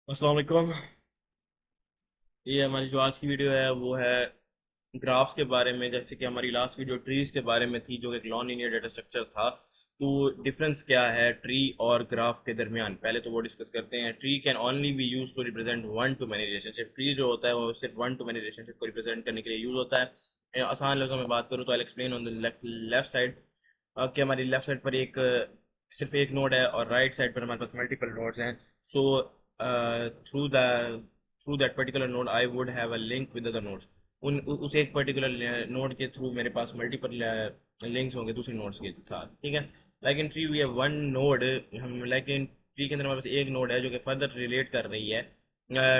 अस्सलाम वालेकुम। ये हमारी जो आज की वीडियो है वो है ग्राफ्स के बारे में। जैसे कि हमारी लास्ट वीडियो ट्रीज के बारे में थी, जो एक नॉन लीनियर डेटा स्ट्रक्चर था। तो डिफरेंस क्या है ट्री और ग्राफ के दरमियान, पहले तो वो डिस्कस करते हैं। Tree can only be use to represent one to many relationship. Tree जो होता है वो सिर्फ वन टू मैनी रिलेशनशिप को रिप्रेजेंट करने के लिए यूज होता है। आसान लफ्ज़ों में बात करूँ तो I explain on the left side कि हमारी लेफ्ट साइड पर एक सिर्फ एक नोड है और राइट साइड पर हमारे पास मल्टीपल नोड्स हैं। So through the through that particular node I would have a link with other nodes. उस एक पर्टिकुलर नोड के थ्रू मेरे पास मल्टीपल लिंक्स होंगे दूसरे नोड्स के साथ। ठीक है। Like in tree we have one node. हम लाइक इन ट्री के अंदर हमारे पास एक नोड है जो कि फर्दर रिलेट कर रही है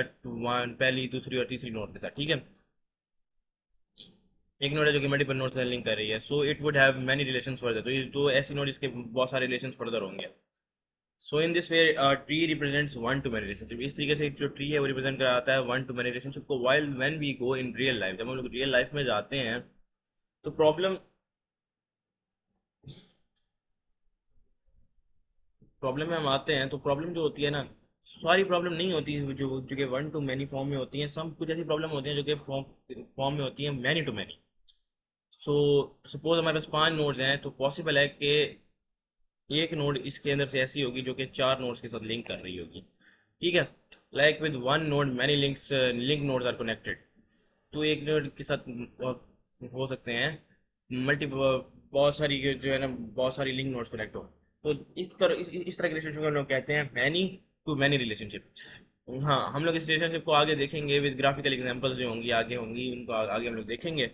टू वन पहली दूसरी और तीसरी नोड के साथ। ठीक है। एक नोड है जो कि मल्टीपल नोड से लिंक कर रही है, so it would have many relations further. तो ये तो ऐसी नोड इसके बहुत सारे रिलेशंस फर्दर होंगे। So in this way tree represents one to many relationship. इस तरीके से जो ट्री है वो रिप्रेजेंट कराता है वन टू मैनी रिलेशनशिप को। While when we go in real life, जब हम लोग रियल लाइफ में जाते हैं तो प्रॉब्लम प्रॉब्लम में हम आते हैं तो प्रॉब्लम जो होती है ना, सारी प्रॉब्लम नहीं होती जो जो कि वन टू मैनी फॉर्म में होती हैं। सब कुछ ऐसी प्रॉब्लम होती हैं जो कि फॉर्म में होती हैं many to many. So suppose हमारे पास पांच नोड्स हैं तो पॉसिबल है कि एक नोड इसके अंदर से ऐसी होगी जो कि चार नोड्स के साथ लिंक कर रही होगी। ठीक है। Like with one node many link nodes are connected. तो एक नोड के साथ हो सकते हैं मल्टी बहुत सारी जो है ना, बहुत सारी लिंक नोड्स कनेक्ट हो। तो इस तरह के रिलेशनशिप को हम लोग कहते हैं मैनी टू मैनी रिलेशनशिप। हाँ, हम लोग इस रिलेशनशिप को आगे देखेंगे विद ग्राफिकल एग्जांपल्स जो होंगी आगे होंगी, उनको आगे हम लोग देखेंगे।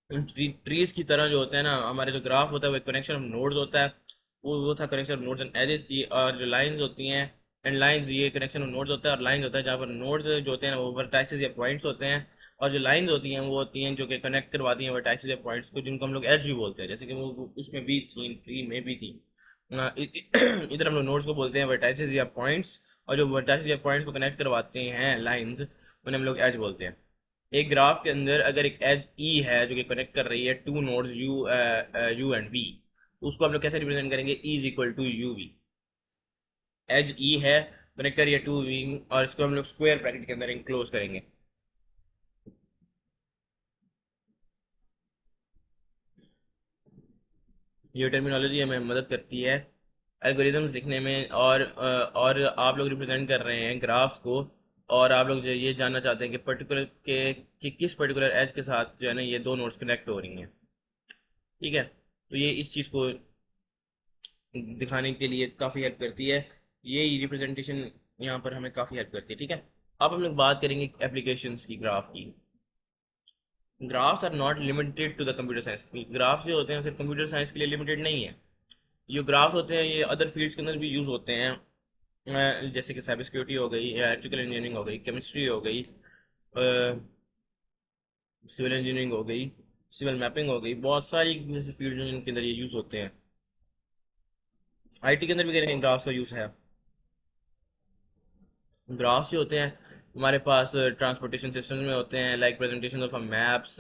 ट्रीज की तरह जो होता है ना, हमारे जो ग्राफ होता है वो एक कनेक्शन ऑफ नोड्स होता है। वो था connection of nodes and edges. ये और जो लाइंस होती हैं एंड लाइंस, ये कनेक्शन ऑफ नोड्स होता है। और लाइंस होता है जहाँ पर नोड्स जो होते हैं ना वो वर्टाइसेस या पॉइंट्स होते हैं। और जो लाइंस होती हैं वो होती हैं जो कि कनेक्ट करवाती हैं वर्टाइसेस या पॉइंट्स को, जिनको हम लोग एज भी बोलते हैं। जैसे कि वो उसमें भी थी, ट्री में भी थी। इधर हम लोग नोड्स को बोलते हैं वर्टाइसेस या पॉइंट्स। और जो वर्टाइसेस या पॉइंट्स को कनेक्ट करवाते हैं लाइंस, उन्हें हम लोग एज बोलते हैं। एक ग्राफ के अंदर अगर एक एज ई है जो कि कनेक्ट कर रही है two nodes U and V, तो उसको हम लोग कैसे रिप्रेजेंट करेंगे? E is equal to U V. Edge E है, कनेक्ट कर रही है टू वी, और इसको हम लोग स्क्वायर ब्रैकेट के अंदर इंक्लोज करेंगे। ये टर्मिनोलॉजी हमें मदद करती है एल्गोरिदम्स लिखने में। और आप लोग रिप्रेजेंट कर रहे हैं ग्राफ्स को, और आप लोग जो ये जानना चाहते हैं कि पर्टिकुलर के कि किस पर्टिकुलर एज के साथ जो है ना ये दो नोड्स कनेक्ट हो रही हैं। ठीक है। तो ये इस चीज़ को दिखाने के लिए काफ़ी हेल्प करती है। ये रिप्रेजेंटेशन यहाँ पर हमें काफ़ी हेल्प करती है। ठीक है। अब हम लोग बात करेंगे एप्लीकेशंस की ग्राफ की। Graphs are not limited to the computer science. Graphs जो होते हैं सिर्फ कंप्यूटर साइंस के लिए लिमिटेड नहीं है। ये ग्राफ्स होते हैं ये अदर फील्ड्स के अंदर भी यूज़ होते हैं। जैसे कि साइबर सिक्योरिटी हो गई, इलेक्ट्रिकल इंजीनियरिंग हो गई, केमिस्ट्री हो गई, सिविल इंजीनियरिंग हो गई, सिविल मैपिंग हो गई। बहुत सारी फील्ड जिनके अंदर ये यूज़ होते हैं। आईटी के अंदर भी कहीं ग्राफ्स का यूज़ है। ग्राफ्स जो होते हैं हमारे पास ट्रांसपोर्टेशन सिस्टम में होते हैं, लाइक प्रेजेंटेशन ऑफ मैप्स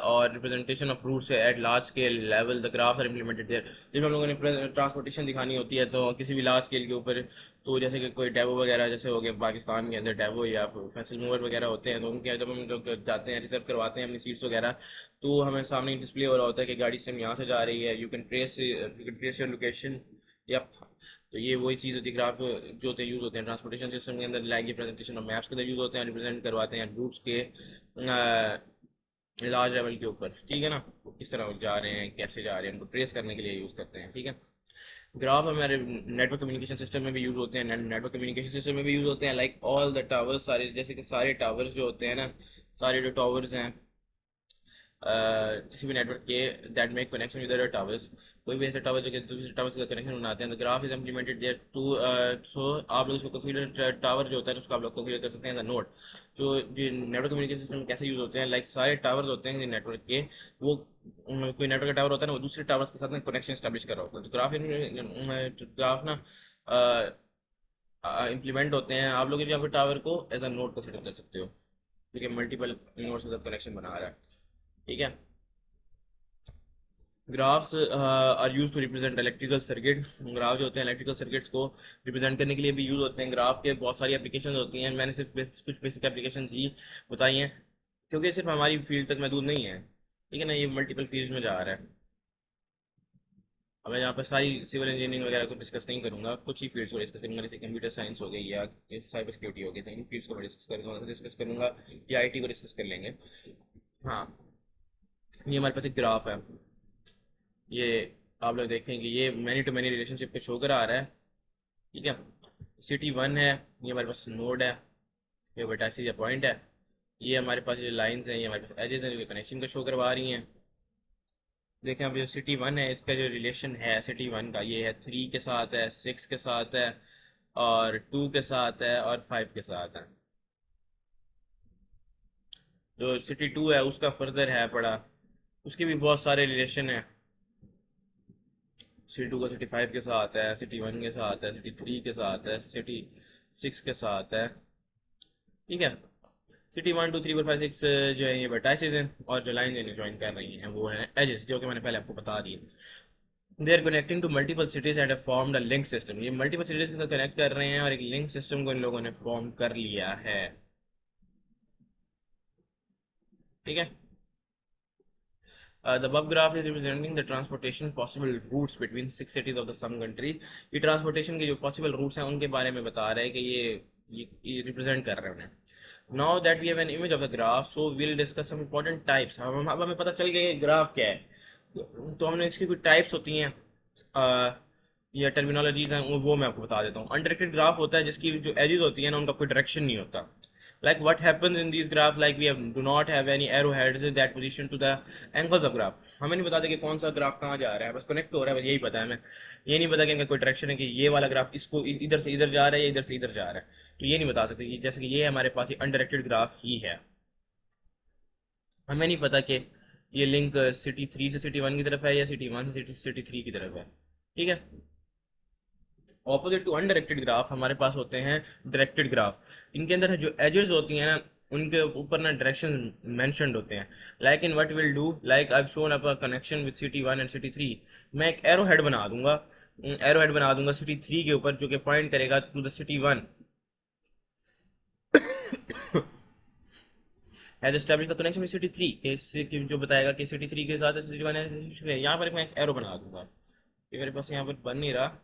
और representation of routes at large scale level. The graphs are implemented there. जब हम लोगों ने ट्रांसपोर्टेशन दिखानी होती है तो किसी भी लार्ज स्केल के ऊपर, तो जैसे कि कोई डेवो वगैरह जैसे हो गया पाकिस्तान के अंदर डेवो या फैसल मूवर वगैरह होते हैं, तो उनके जब हम लोग जाते हैं रिजर्व करवाते हैं अपनी सीट्स वगैरह, तो हमें सामने डिस्प्ले हो रहा होता है कि गाड़ी सिम यहाँ से जा रही है, you can trace your location. या तो ये वही चीज़ होती है। ग्राफ जो होते हैं यूज़ होते हैं ट्रांसपोर्टेशन सिस्टम के अंदर, लाइक ये प्रेजेंटेशन और मैप्स के अंदर यूज़ होते हैं, रिप्रेजेंट करवाते हैं रूट्स के लार्ज लेवल के ऊपर। ठीक है ना, वो किस तरह जा रहे हैं, कैसे जा रहे हैं, उनको ट्रेस करने के लिए यूज़ करते हैं। ठीक है। ग्राफ हमारे नेटवर्क कम्युनिकेशन सिस्टम में भी यूज़ होते हैं। नेटवर्क कम्युनिकेशन सिस्टम में भी यूज़ होते हैं, लाइक ऑल द टावर्स। सारे जैसे कि सारे टावर्स जो होते हैं ना, सारे जो टावर्स हैं किसी भी नेटवर्क के, that make connection with other towers. कोई भी ऐसे टावर जो कि दूसरे टावर्स का कनेक्शन बनाते हैं, the graph is implemented there too. So आप लोग इसको कंसीडर टावर जो होता है उसको आप लोग कंसीडर कर सकते हैं द नोड। जो नेटवर्क कम्युनिकेशन सिस्टम कैसे यूज होते हैं, लाइक सारे टावर्स होते हैं नेटवर्क के, वो कोई नेटवर्क का टावर होता है ना, वो दूसरे टावर्स के साथ में कनेक्शन स्टैब्लिश कर रहा होता है। तो ग्राफ ना इम्प्लीमेंट होते हैं। आप लोग यहाँ पर टावर को एज अ नोड कंसिडर कर सकते हो, क्योंकि मल्टीपल नोड्स के साथ कनेक्शन बना रहा है। ठीक है। Graphs are use to represent electrical circuit. Graph जो होते हैं इलेक्ट्रिकल सर्किट्स को रिप्रेजेंट करने के लिए भी यूज होते हैं। ग्राफ के बहुत सारी एप्लीकेशन होती हैं, मैंने सिर्फ कुछ बेसिक एप्लीकेशन ही बताई हैं, क्योंकि सिर्फ हमारी फील्ड तक महदूद नहीं है, ठीक है ना, ये मल्टीपल फील्ड्स में जा रहा है। अब मैं यहाँ पर सारी सिविल इंजीनियरिंग वगैरह को डिस्कस नहीं करूंगा, कुछ ही फील्ड्स को डिस्कस करूंगा, जैसे कंप्यूटर साइंस हो गई या साइबर सिक्योरिटी हो गई, तो इन फील्ड्स को मैं डिस्कस करूंगा या आईटी को डिस्कस कर लेंगे। हाँ, ये हमारे पास एक ग्राफ है, ये आप लोग देखेंगे ये मैनी टू मैनी रिलेशनशिप पे शो करा आ रहा है, ठीक है। सिटी वन है, ये हमारे पास नोड है, ये वर्टाइसिस या पॉइंट है। ये हमारे पास जो लाइंस हैं, ये हमारे पास एजेस हैं जो कनेक्शन का शो करवा रही हैं। देखें अब जो सिटी वन है इसका जो रिलेशन है सिटी वन का, ये है 3 के साथ है, 6 के साथ है, और 2 के साथ है, और 5 के साथ है। जो सिटी टू है उसका फर्दर है पड़ा, उसके भी बहुत सारे रिलेशन है। सिटी टू का सिटी फाइव के साथ है, सिटी वन के साथ है, सिटी थ्री के साथ है, सिटी सिक्स के साथ है, ठीक है। City one to three four five six जो है ये वर्टाइसेस हैं, और जो लाइन ज्वाइन कर रही हैं वो हैं एजेस, जो कि मैंने पहले आपको बता दी। They are connecting to multiple cities and form the link system. ये मल्टीपल सिटीज के साथ कनेक्ट कर रहे हैं और एक लिंक सिस्टम को इन लोगों ने फॉर्म कर लिया है, ठीक है। The above graph is representing the transportation possible routes between 6 cities of the some country। ये ट्रांसपोर्टेशन के जो पॉसिबल रूट्स हैं उनके बारे में बता रहे हैं कि ये रिप्रेजेंट कर रहे हैं। Now that we have an image of the graph, so we'll discuss some important types। अब हमें पता चल गया ग्राफ क्या है, तो हमने इसकी कुछ टाइप्स होती हैं या टर्मिनोलॉजीज हैं, वो मैं आपको बता देता हूँ। अनडायरेक्टेड ग्राफ होता है जिसकी जो एजेस होती हैं ना उनका कोई डायरेक्शन नहीं होता। Like what happens in these graph, like we have do not have any arrowheads in that position to the angles of graph। हमें नहीं बताते कि कौन सा ग्राफ कहाँ जा रहा है, बस कनेक्ट हो रहा है, बस यही पता है हमें। ये नहीं पता कि इनका कोई डायरेक्शन है कि ये वाला ग्राफ इसको इधर से इधर जा रहा है या इधर से इधर जा रहा है, तो ये नहीं बता सकते। जैसे कि ये हमारे पास ये अनडायरेक्टेड ग्राफ ही है, हमें नहीं पता कि ये लिंक सिटी थ्री से सिटी वन की तरफ है या सिटी वन से सिटी थ्री की तरफ है, ठीक है। ऑपोजिट टू अनडायरेक्टेड ग्राफ हमारे पास होते हैं डायरेक्टेड ग्राफ। इनके अंदर जो एजेस होती हैं ना उनके ऊपर ना डायरेक्शन मेंशनड होते हैं। Like in what will do, like I have shown up a connection with city one and city three. मैं एक एरो हेड बना दूंगा, सिटी थ्री के ऊपर, जो कि पॉइंट करेगा to the city one. Has establish the connection with city three, जो बताएगा कि सिटी थ्री के साथ सिटी वन है। यहाँ पर मैं एक एरो बना दूंगा, ये मेरे पास यहाँ पर बन नहीं रहा,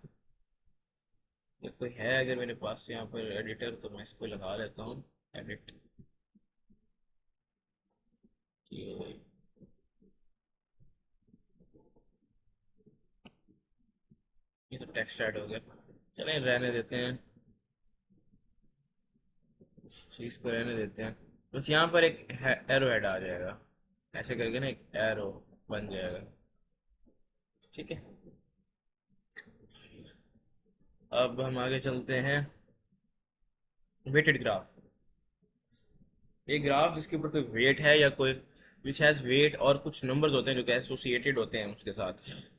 ये कोई है अगर मेरे पास यहाँ पर एडिटर तो मैं इसको लगा लेता हूँ, एडिट। ये ये तो टेक्स्ट ऐड हो गया, चलें रहने देते हैं, इस चीज़ को रहने देते हैं। बस यहाँ पर एक एरो हेड आ जाएगा, ऐसे करके ना एक एरो बन जाएगा, ठीक है। अब हम आगे चलते हैं। वेटेड ग्राफ, एक ग्राफ जिसके ऊपर कोई वेट है या कोई विच हैज़ वेट और कुछ नंबर्स होते हैं जो कि एसोसिएटेड होते हैं उसके साथ।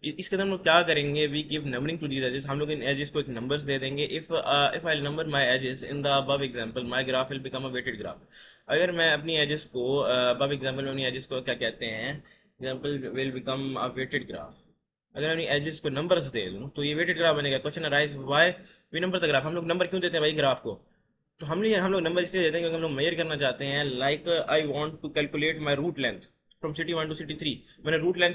इसके अंदर हम लोग क्या करेंगे, we give numbering to these edges. हम लोग इन एजेस को एक नंबर्स दे देंगे। If I number my edges in the above example, my graph will become a weighted graph. अगर मैं अपनी एजेस को अबव एग्जांपल में अपनी एजेस को क्या कहते हैं, example will become a weighted graph. अगर मैं अपनी एजेस को नंबर्स दे दूं तो ये वेटेड ग्राफ बनेगा। Question arise why we number the graph. हम लोग नंबर क्यों देते हैं भाई ग्राफ को, तो हम लोग नंबर इसलिए देते हैं क्योंकि हम लोग मेजर करना चाहते हैं। Like I want to calculate my route length from city one to city three. मैंने रूट लेंथ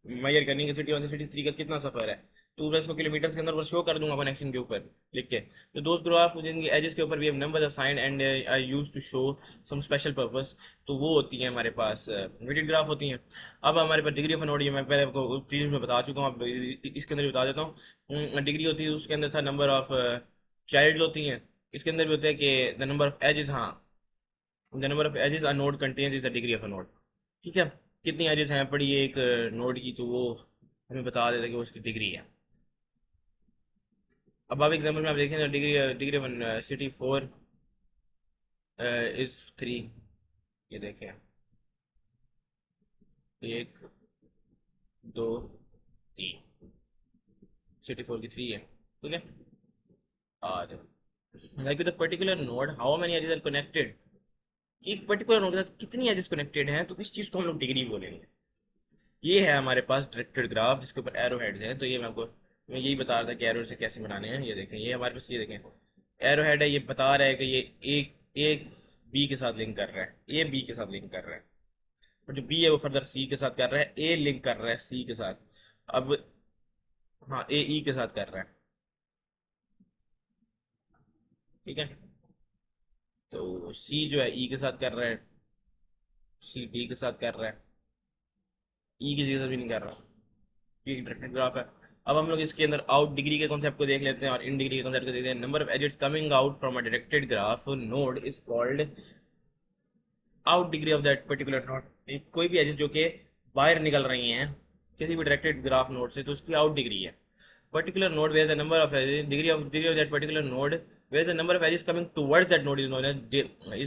मेजर करनी है, सिटी वन से सिटी थ्री का कितना सफर है, तो मैं इसको किलोमीटर के अंदर पर शो कर दूंगा कनेक्शन के ऊपर लिख के। तो दोस्त ग्राफ जिनकी एजेस के ऊपर भी हम number assigned and I use to show some special purpose, तो वो होती है हमारे पास वेटेड ग्राफ होती हैं। अब हमारे पास डिग्री ऑफ नोड, ये मैं पहले आपको चीज में बता चुका हूँ, अब इसके अंदर भी बता देता हूँ। डिग्री होती है, उसके अंदर था नंबर ऑफ चाइल्ड होती हैं। इसके अंदर भी होता है कि द नंबर ऑफ एजेस, हाँ, the number of edges a node contains is the degree of a node, ठीक है। कितनी एजेस हैं पड़ी एक नोड की, तो वो हमें बता देता है कि वो उसकी डिग्री है। अब आप एग्जाम्पल में आप देखें degree degree of city four is three, ये देखें, एक, दो, तीन, सिटी फोर की थ्री है, ठीक है। और like with particular node how many edges are connected, कि एक पर्टिकुलर नोड के साथ कितनी एजेस कनेक्टेड हैं, तो इस चीज़ को हम लोग डिग्री बोलेंगे। ये है हमारे पास डायरेक्टेड ग्राफ जिसके ऊपर एरो हेड्स हैं। तो ये मैं यही बता रहा था कि एरो से कैसे बनाने हैं। ये देखें, ये हमारे पास, ये देखें एरो हेड है, ये बता रहा है कि ये एक एक बी के साथ लिंक कर रहा है, ए बी के साथ लिंक कर रहा है, और जो बी है वो फर्दर सी के साथ कर रहा है, ए लिंक कर रहा है सी के साथ। अब हाँ, ए ई के साथ कर रहा है, ठीक है। तो सी जो है ई के साथ कर रहा है, सी डी के साथ कर रहा है, ई किसी के साथ भी नहीं कर रहा। ये डायरेक्टेड ग्राफ है। अब हम लोग इसके अंदर आउट डिग्री के कॉन्सेप्ट को देख लेते हैं और इन डिग्री के कॉन्सेप्ट को देखते हैं। Number of edges coming out from a directed graph node is called out degree of that particular node. कोई भी एजिट जो कि बाहर निकल रही हैं किसी भी डायरेक्टेड ग्राफ नोड से, तो उसकी आउट डिग्री है। Particular node where the number of एजिट, degree of that particular node where the number of edges coming towards that node is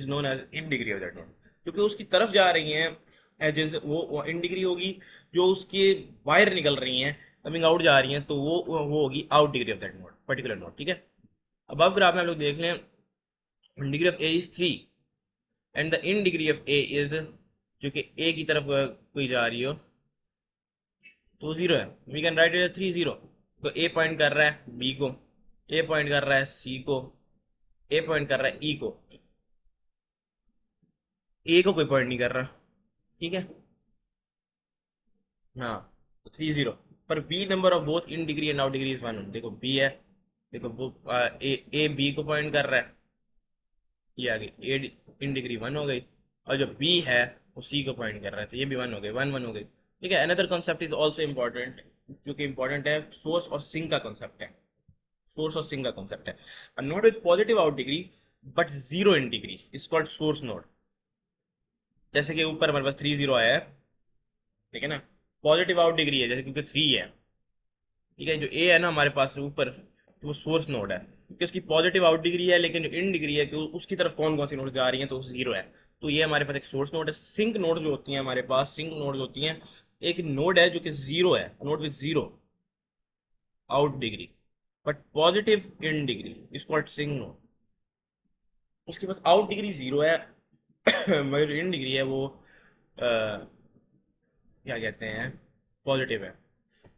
known as in degree of that node. क्योंकि उसकी तरफ जा रही हैं एजेस, वो in degree होगी। जो उसके बाहर निकल रही हैं, कमिंग आउट जा रही हैं, तो वो होगी out degree of that node, particular node, ठीक है। अब ग्राफ में हम लोग देख लें, degree of A is 3 and the in degree of A is, जो कि ए की तरफ कोई जा रही हो, तो 0 है। We can write it 3 0। तो ए पॉइंट कर रहा है बी को, ए पॉइंट कर रहा है सी को, ए पॉइंट कर रहा है ई को, ए को कोई पॉइंट नहीं कर रहा, ठीक है। हाँ, तो 3 0। पर B number of both in degree and out degree is 1। देखो बी है, देखो वो ए बी को पॉइंट कर रहा है, ये आ गई ए इन डिग्री 1 हो गई। और जो बी है वो सी को पॉइंट कर रहा है, तो ये भी 1 हो गई, 1 1 हो गई, ठीक है। Another concept is also important, जो कि इम्पोर्टेंट है, सोर्स और सिंक का कॉन्सेप्ट है। सोर्स और सिंक का कॉन्सेप्ट है। A node with positive out degree but zero in degree is called source node. जैसे कि ऊपर हमारे पास 3 0 आया है, ठीक है ना, पॉजिटिव आउट डिग्री है जैसे, क्योंकि 3 है, ठीक है। जो ए है ना हमारे पास ऊपर, तो वो सोर्स नोड है, क्योंकि उसकी पॉजिटिव आउट डिग्री है, लेकिन जो इन डिग्री है कि उसकी तरफ कौन कौन सी नोड जा रही हैं, तो वो 0 है। तो ये हमारे पास एक सोर्स नोड है। सिंक नोड जो होती हैं हमारे पास, सिंक नोड होती हैं, एक नोड है जो कि 0 है, node with 0 out degree but positive in degree is called sink node. उसके पास आउट डिग्री 0 है मगर इन डिग्री है वो क्या कहते हैं, पॉजिटिव है,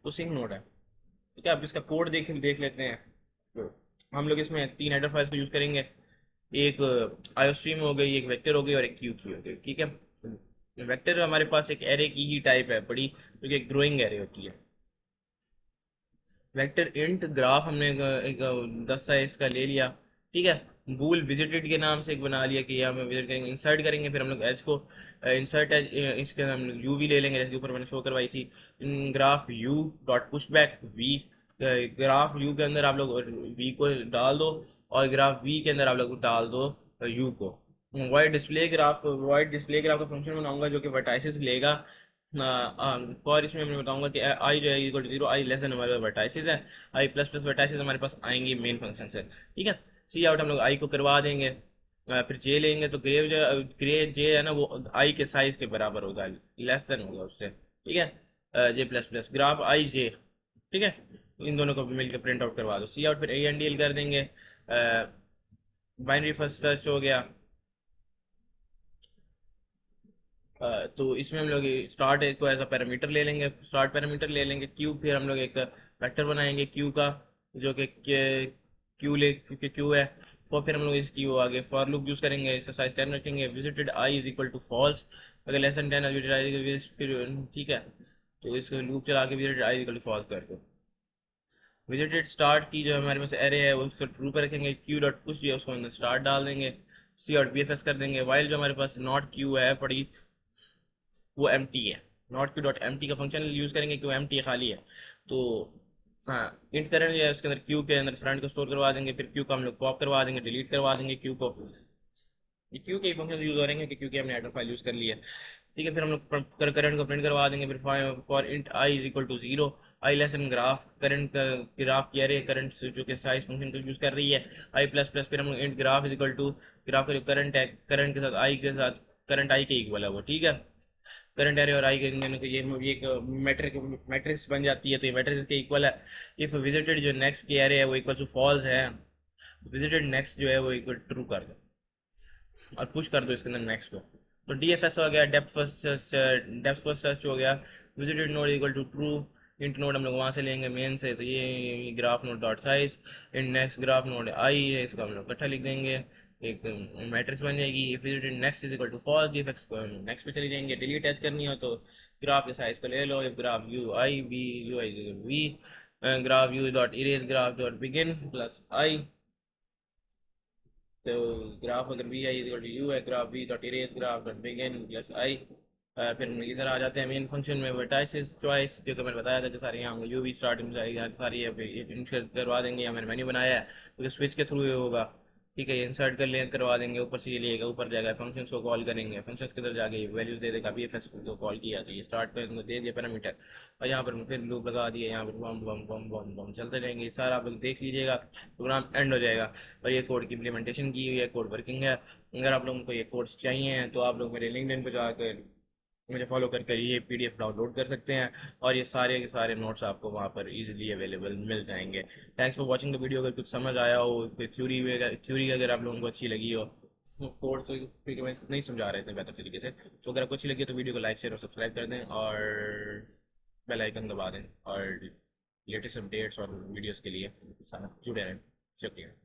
तो सिंक नोड है, ठीक है। अब इसका कोड देख लेते हैं। तो हम लोग इसमें 3 हेडर फाइल्स को यूज करेंगे। एक आयोस्ट्रीम हो गई, एक वेक्टर हो गई और एक क्यू की हो गई, ठीक है। वेक्टर हमारे पास एक एरे की ही टाइप है बड़ी, जो कि एक ग्रोइंग एरे होती है। वेक्टर इंट ग्राफ हमने एक 10 साइज का ले लिया, ठीक है। बूल विजिटेड के नाम से एक बना लिया कि हम विजिट करेंगे, इंसर्ट करेंगे, फिर हम लोग एज को इंसर्ट एज, इसके हम यू भी ले लेंगे, जैसे ऊपर मैंने शो करवाई थी। Graph you dot push back v, graph u के अंदर आप लोग वी को डाल दो, और ग्राफ वी के अंदर आप लोग डाल दो यू को। वॉइड डिस्प्ले ग्राफ का फंक्शन बनाऊंगा जो कि वर्टाइसिस लेगा। फॉर इसमें मैं बताऊंगा कि आई जो है equal to 0, i less than हमारे वर्टाइसिस है, आई प्लस प्लस वर्टाइसिस हमारे पास आएंगी मेन फंक्शन से, ठीक है। सी आउट हम लोग आई को करवा देंगे। फिर जे लेंगे, तो ग्रे जे है ना वो आई के साइज के बराबर होगा, लेस देन होगा उससे, ठीक है। जे प्लस प्लस ग्राफ आई जे, ठीक है। इन दोनों को मिलकर प्रिंट आउट करवा दो। सी आउट फिर ए एन डी एल कर देंगे। बाइनरी फर्स्ट सर्च हो गया। तो इसमें हम लोग स्टार्ट को एज अ पैरामीटर ले लेंगे, स्टार्ट पैरामीटर ले लेंगे क्यू, फिर हम लोग एक वेक्टर बनाएंगे क्यू का, जो कि क्यू है। फिर हम लोग इसकी वो आगे फॉर लूप यूज करेंगे, इसका साइज 10 रखेंगे। Visited i is equal to false, अगर लेस देन 10 विजिटेड आई, फिर ठीक है। तो इसको लूप चला के visited i equal to false कर दो। विजिटेड स्टार्ट की जो हमारे पास एरे है वो उसको ट्रू पे रखेंगे, क्यू डॉट पुश जो है उसको अंदर स्टार्ट डाल देंगे, सी और बी एफ एस कर देंगे। वाइल जो हमारे पास नॉट क्यू है पड़ी, वो एम टी है, not q dot empty का फंक्शन यूज करेंगे क्यों एम टी खाली है। तो हाँ, इंट करेंगे जो है उसके अंदर क्यू के अंदर फ्रंट को स्टोर करवा देंगे, फिर क्यू को हम लोग पॉप करवा देंगे, डिलीट करवा देंगे क्यू को। ये क्यू के फंक्शन यूज हो रहे हैं क्योंकि हमने हेडर फाइल यूज कर ली है, ठीक है। फिर हम लोग करंट को प्रिंट करवा देंगे। फिर for int i is equal to 0, i less n graph current graph की एरे करंट जो कि साइज फंक्शन को यूज कर रही है, आई प्लस प्लस, फिर हम लोग int graph is equal to graph का जो करंट है, करंट के साथ आई के साथ, करंट आई के इक्वल है वो, ठीक है। करंट एरे और आई के ये एक मैट्रिक्स बन जाती है, तो ये मैट्रिक्स इसके इक्वल है। इफ विजिटेड जो नेक्स्ट की एरे है वो इक्वल टू फॉल्स है, विजिटेड नेक्स्ट जो है वो इक्वल ट्रू कर दो और पुश कर दो इसके अंदर नेक्स्ट को। तो DFS हो गया, डेप्थ फर्स्ट सर्च हो गया। Visited node equal to true, int node हम लोग वहाँ से लेंगे मेन से, तो ये graph node dot size in next graph node I है, इसको हम लोग इकट्ठा लिख देंगे, एक मैट्रिक्स बन जाएगी। If visited next is equal to false, DFX को नेक्स्ट पे चली जाएंगे। डिलीट एच करनी हो तो ग्राफ के साइज को ले लो, if graph U I V U I V, graph you dot erase graph dot begin plus I, तो ग्राफ अगर V I equal to U है, graph V dot erase graph dot begin plus I. फिर इधर आ जाते हैं main function में, vertices choice जो कि मैंने बताया था कि सारे यहाँ यू वी स्टार्टिंग सारी इंसर्ट करवा देंगे, या मैंने मेन्यू बनाया है तो स्विच के थ्रू ये होगा। ठीक है, ये इंसर्ट कर ले करवा देंगे, ऊपर से ये लेगा, ऊपर जाएगा फंक्शंस को कॉल करेंगे, फंक्शंस के अंदर जाके वैल्यूज दे देगा, BFS को कॉल किया तो ये स्टार्ट पे दे दिया पैरामीटर, और यहाँ पर फिर लूप लगा दिया, यहाँ पर बम बम बम बम बम चलते रहेंगे, सारा आप लोग देख लीजिएगा, प्रोग्राम एंड हो जाएगा। और ये कोड की इम्प्लीमेंटेशन की हुई है, कोड वर्किंग है। अगर आप लोगों को ये कोड्स चाहिए तो आप लोग मेरे लिंक्डइन पे जाकर मुझे फॉलो करके ये PDF डाउनलोड कर सकते हैं, और ये सारे के सारे नोट्स आपको वहाँ पर इजीली अवेलेबल मिल जाएंगे। Thanks for watching the video. अगर कुछ समझ आया हो, कोई थ्योरी अगर आप लोगों को अच्छी लगी हो, कोर्स तो क्योंकि मैं नहीं समझा रहे थे बेहतर तरीके से, तो अगर आपको अच्छी लगी तो वीडियो को लाइक शेयर और सब्सक्राइब कर दें, और बेल आइकन दबा दें, और लेटेस्ट अपडेट्स और वीडियोस के लिए साथ जुड़े रहें। शुक्रिया।